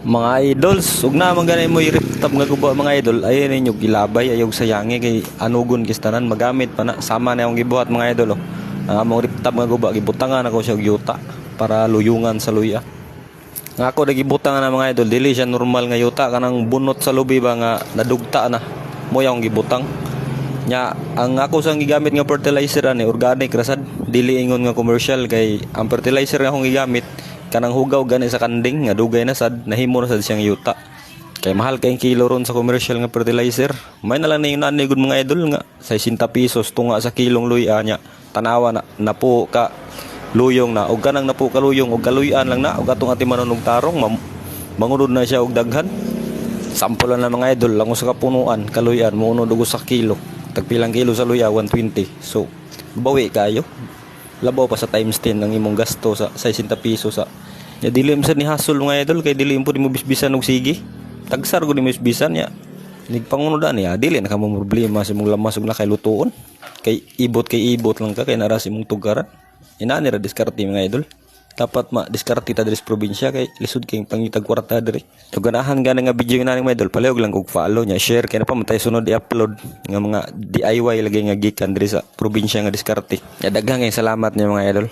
Mga idols, ug na man ganay mo iriptab nga guba mga idol, ayun ninyo gilabay ayog sayangi kay anugon kistanan magamit pa na sama na yung gibuhat mga idol oh. Ang among riptab nga guba gibutangan ako siya og yuta para luyungan sa luya. Nga ako nagibutangan na mga idol, dili siya normal nga yuta kanang bunot sa lubi ba nga nadugta na. Mo yung gibutang. Nya ang ako sang gigamit nga fertilizer ani organic rasad, dili ingon nga commercial kay ang fertilizer nga akong gigamit kanang hugaw gani sa kanding nga dugay na sad nahimo na sad siyang yuta. Kay mahal kay kilo ron sa commercial nga fertilizer. May na lang na yung nanay gud mga idol nga 60 pesos tunga sa kilong luya nya. Tanawa na napo ka luyong na og kanang napo ka luyong og kaluyan lang na og atong ati manunog tarong mangunod na siya og daghan. Sample lang mga idol lang sa kapunuan kaluyan mo unod og sa kilo. Tagpilang kilo sa luya 120. So bawi kayo. Labaw pa sa times 10 ang imong gasto sa 60 pesos sa. Ya dili mo sa ni hasol mga idol kay dili mo mo bisbisan og sige. Tagsar gud mo bisbisan ya. Nigpangunudan niya dili na ka mo problema sa imong lamas ug na kay lutuon. Kay ibot lang ka kay nara sa imong tugaran. Ina ni ra diskarte mga idol. Dapat ma-diskarte ta diri sa probinsya kay lisod kay pangitag kwarta diri. So ganahan gana nga video nga mga idol, palihog lang kog follow nya, share kay na pa matay sunod i-upload nga mga DIY lagi nga gikan diri sa probinsya nga diskarte. Ya daghang salamat niya mga idol.